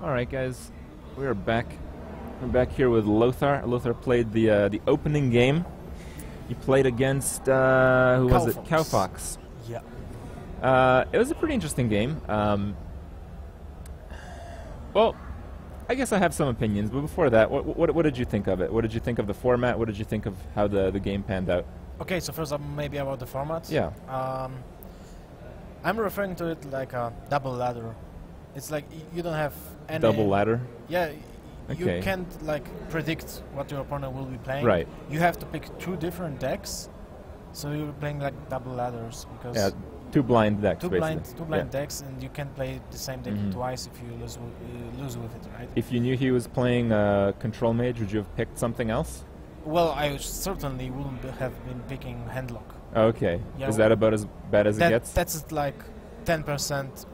Alright guys, we are back. We're back here with Lothar. Lothar played the opening game. He played against, who was it? Cowfox. Yeah. It was a pretty interesting game. Well, I guess I have some opinions, but before that, what did you think of it? What did you think of the format? What did you think of how the game panned out? Okay, so first maybe about the format. Yeah. I'm referring to it like a double ladder. It's like you don't have any... Double ladder? Yeah, okay. You can't like predict what your opponent will be playing. Right. You have to pick two different decks, so you're playing like double ladders because... Yeah, two blind decks, two basically. blind decks, and you can't play the same deck twice if you lose with it, right? If you knew he was playing Control Mage, would you have picked something else? Well, I certainly wouldn't have been picking Handlock. Okay. Yeah, is that about as bad as it gets? That's like 10%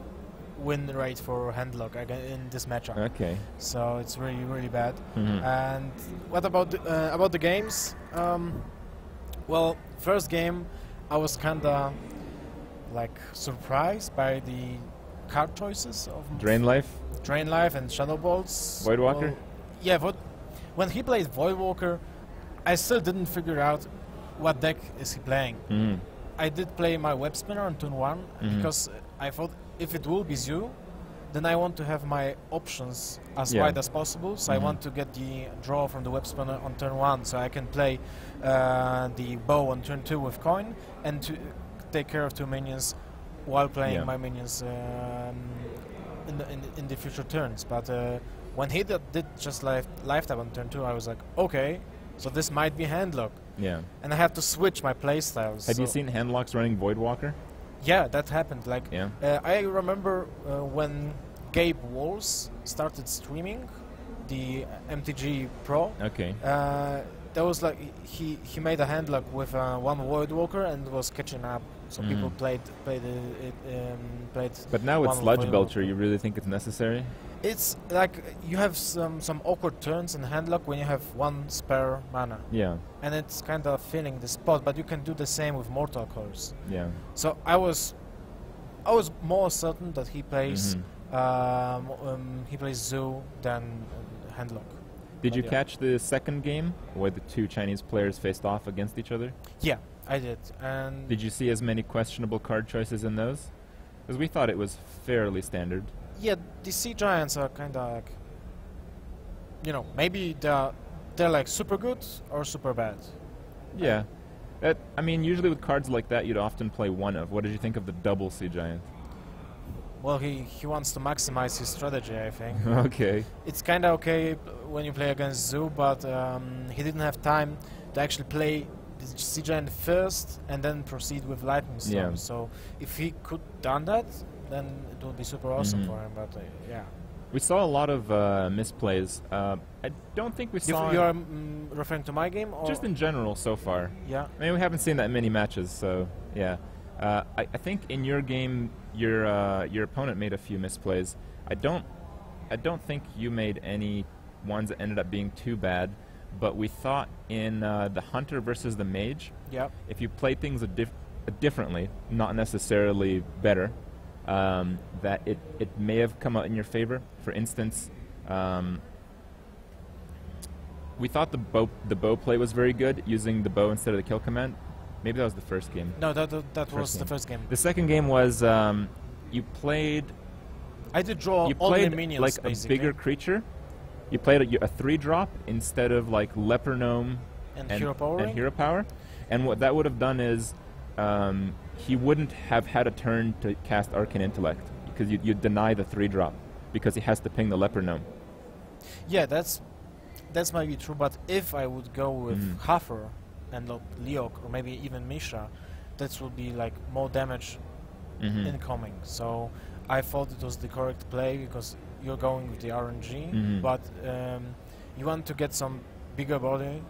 win rate for Handlock in this matchup. Okay. So it's really, really bad. And what about the games? Well, first game, I was kinda like surprised by the card choices of Drain Life and Shadow Bolts. Voidwalker. Well, yeah, when he played Voidwalker, I still didn't figure out what deck is he playing. I did play my Web Spinner on turn 1 because I thought if it will be Zoo, then I want to have my options as wide as possible. So I want to get the draw from the Web Spinner on turn 1, so I can play the bow on turn 2 with coin and to take care of 2 minions while playing my minions in the future turns. But when he did just life tap on turn 2, I was like, okay, so this might be Handlock. Yeah. And I had to switch my playstyles. Have you seen Handlocks running Voidwalker? Yeah, that happened. Like, yeah. I remember when Gabe Walls started streaming the MTG Pro. Okay. There was like he made a Handlock with one Voidwalker and was catching up. So people played. But now with Sludge Belcher, you really think it's necessary? It's like you have some awkward turns in Handlock when you have one spare mana. Yeah. And it's kind of filling the spot, but you can do the same with Mortal Coils. Yeah. So I was more certain that he plays Zoo than Handlock. Did you catch the second game where the two Chinese players faced off against each other? Yeah, I did. And did you see as many questionable card choices in those? Because we thought it was fairly standard. Yeah, the Sea Giants are kind of like, you know, maybe they're like super good or super bad. Yeah. I mean, usually with cards like that, you'd often play one of. What did you think of the double Sea Giant? Well, he wants to maximize his strategy, I think. Okay. It's kind of okay when you play against Zoo, but he didn't have time to actually play the Sea Giant first and then proceed with Lightning Storm. Yeah. So if he could done that, then it would be super awesome for him. But yeah. We saw a lot of misplays. I don't think we saw... You're referring to my game? Or just in general so far. Yeah. I mean, we haven't seen that many matches, so yeah. I think in your game, your opponent made a few misplays. I don't think you made any ones that ended up being too bad, but we thought in the Hunter versus the Mage, if you play things differently, not necessarily better, that it may have come out in your favor. For instance, we thought the bow play was very good, using the bow instead of the kill command. Maybe that was the first game. No, that was the first game. The second game was you played... I did draw you all played the minions, like basically. a bigger creature. You played a 3-drop instead of like Leper Gnome and Hero Power. And what that would have done is he wouldn't have had a turn to cast Arcane Intellect because you deny the 3-drop because he has to ping the Leper Gnome. Yeah, that's might be true. But if I would go with Huffer and Leok or maybe even Misha, that would be like more damage incoming. So I thought it was the correct play because you're going with the RNG, but you want to get some bigger body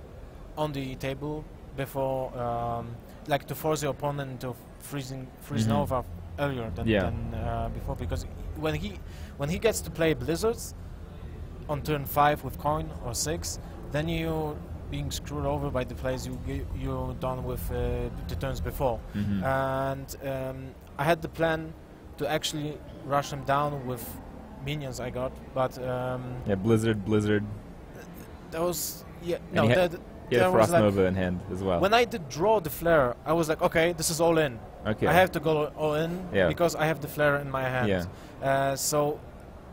on the table before, like to force your opponent to freeze Nova earlier than before. Because when he gets to play Blizzards on turn 5 with coin or 6, then you're being screwed over by the plays you're done with the turns before. And I had the plan to actually rush him down with minions I got, but Yeah, Blizzard. that was And no he that had that Frost was like Nova in hand as well. when I did draw the flare, I was like, okay, this is all in. Okay. I have to go all in because I have the flare in my hand. Yeah. So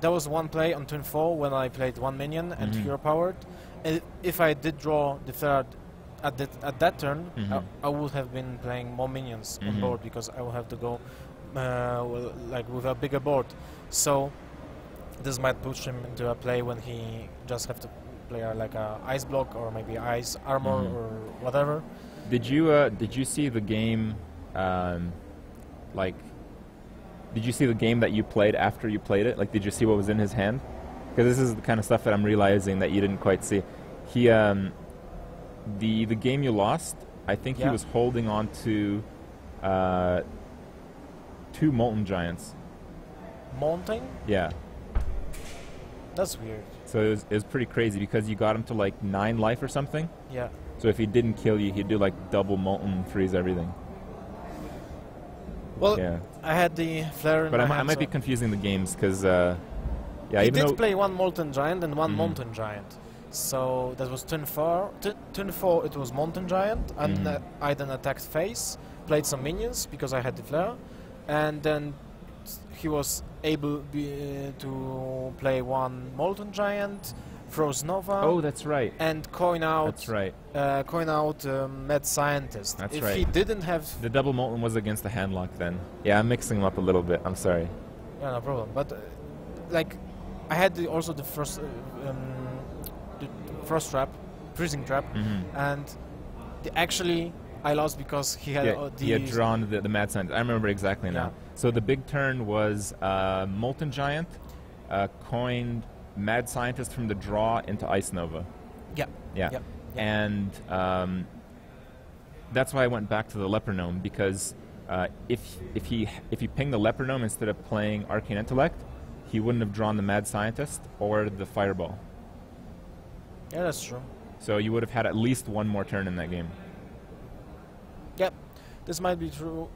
there was one play on turn 4 when I played one minion and hero powered. And if I did draw the flare at that turn, I would have been playing more minions on board because I will have to go like with a bigger board. So this might push him into a play when he just have to play like a ice block or maybe ice armor or whatever. Did you see the game? Did you see the game that you played after you played it? Like, did you see what was in his hand? Because this is the kind of stuff that I'm realizing that you didn't quite see. He, the game you lost, I think he was holding on to 2 Molten Giants. Molten? Yeah. That's weird. So it was pretty crazy because you got him to like 9 life or something. Yeah. So if he didn't kill you, he'd do like double Molten, freeze everything. Well, I had the flare in but my hand. I might be confusing the games because, yeah. He did play 1 Molten Giant and 1 Molten Giant. So that was turn 4. Turn 4 it was Molten Giant, and I then attacked face, played some minions because I had the flare, and then he was able to play 1 Molten Giant, Frost Nova. Oh, that's right. And coin out. That's right. Coin out Mad Scientist. That's if right. he didn't have the double Molten was against the handlock then. Yeah, I'm mixing them up a little bit. I'm sorry. Yeah, no problem. But like, I had also the first the Frost Trap, Freezing Trap, and actually I lost because he had he had drawn the Mad Scientist. I remember exactly now. So the big turn was Molten Giant, coined Mad Scientist from the draw into Ice Nova. Yeah. And that's why I went back to the Leper Gnome, because if he pinged the Leper Gnome instead of playing Arcane Intellect, he wouldn't have drawn the Mad Scientist or the Fireball. Yeah, that's true. So you would have had at least 1 more turn in that game. Yep, this might be true.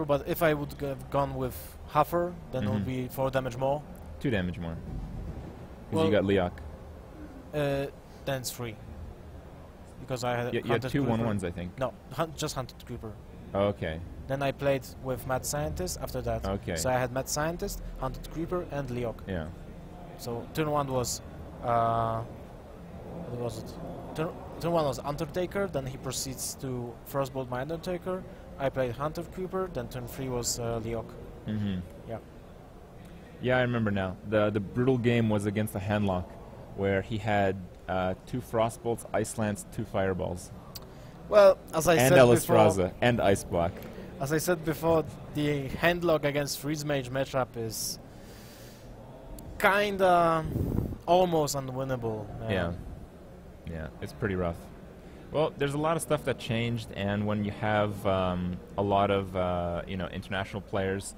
But if I would have gone with Huffer, then it would be 4 damage more. 2 damage more. Because you got Leok. Then it's 3. Because I had you had 2 1/1s, I think. No, just Hunted Creeper. Okay. Then I played with Mad Scientist after that. Okay. So I had Mad Scientist, Hunted Creeper, and Leok. Yeah. So turn 1 was what was it? Turn 1 was Undertaker. Then he proceeds to Frostbolt my Undertaker. I played Hunter Creeper. Then turn 3 was Leok. Yeah. Yeah, I remember now. The brutal game was against the handlock, where he had 2 Frostbolts, Ice Lance, 2 Fireballs. Well, as I said before, and Ice Block. As I said before, the handlock against Freeze Mage matchup is kinda almost unwinnable. Yeah, it's pretty rough. Well, there's a lot of stuff that changed, and when you have a lot of international players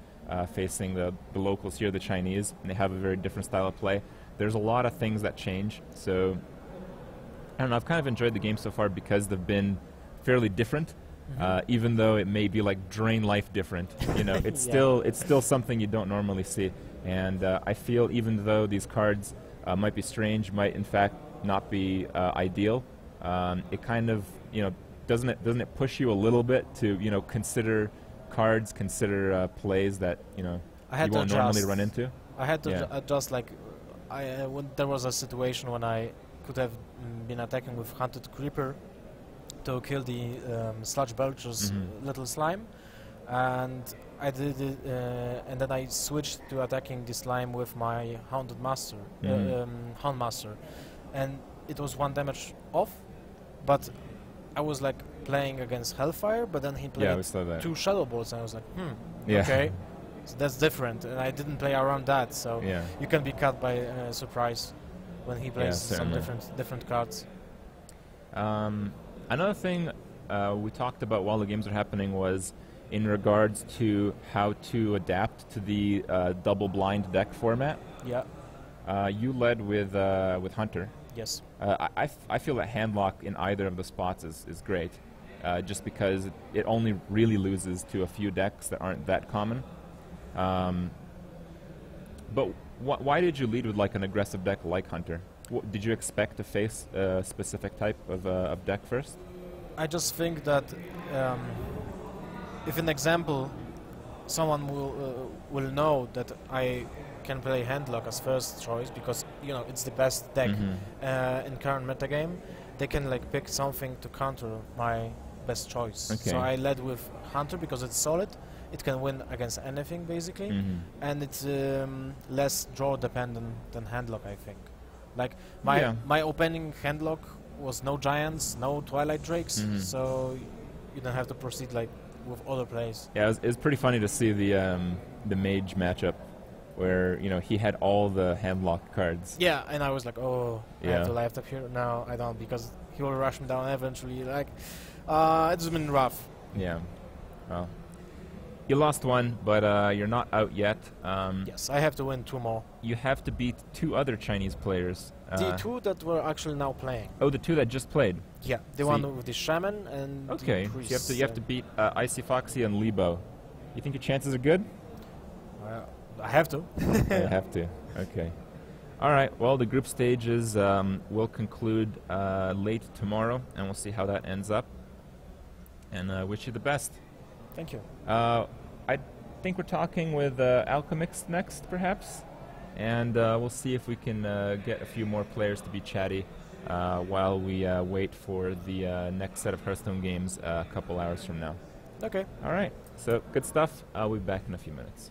facing the locals here, the Chinese, and they have a very different style of play, there's a lot of things that change. So I don't know, I've kind of enjoyed the game so far because they've been fairly different, even though it may be like Drain Life different. You know, it's still something you don't normally see. And I feel even though these cards might be strange, might in fact not be ideal, it kind of, doesn't it push you a little bit to, consider cards, consider plays that, you won't normally run into? I had to adjust, like, when there was a situation when I could have been attacking with Hunted Creeper to kill the Sludge Belcher's little slime, and I did it, and then I switched to attacking the slime with my Hound Master, and it was 1 damage off, but I was like playing against Hellfire, but then he played 2 Shadow Bolts, and I was like, okay, so that's different, and I didn't play around that, so you can be caught by surprise when he plays some different cards. Another thing we talked about while the games were happening was in regards to how to adapt to the double blind deck format. Yeah. You led with Hunter. Yes. I feel that handlock in either of the spots is great, just because it only really loses to a few decks that aren't that common. But Why did you lead with like an aggressive deck like Hunter? Did you expect to face a specific type of deck first? I just think that if an example, someone will know that I can play Handlock as first choice because it's the best deck in current metagame. They can like pick something to counter my best choice. Okay. So I led with Hunter because it's solid. It can win against anything basically, and it's less draw dependent than Handlock. I think. Like my opening Handlock was no giants, no Twilight Drakes, so you don't have to proceed like with other plays. Yeah, it was pretty funny to see the mage matchup, where he had all the handlock cards. Yeah, and I was like, oh, I have to lift up here. No, I don't, because he will rush me down eventually. Like, it's been rough. Yeah, well, you lost one, but you're not out yet. Yes, I have to win 2 more. You have to beat 2 other Chinese players. The 2 that were actually now playing. Oh, the 2 that just played. Yeah, the one with the shaman and okay. the priest. So you have to beat Icy Foxy and Lebo. You think your chances are good? I have to. You have to. Okay. All right. Well, the group stages will conclude late tomorrow, and we'll see how that ends up. And wish you the best. Thank you. I think we're talking with Alchemix next, perhaps, and we'll see if we can get a few more players to be chatty while we wait for the next set of Hearthstone games a couple hours from now. Okay. All right. So good stuff. I'll be back in a few minutes.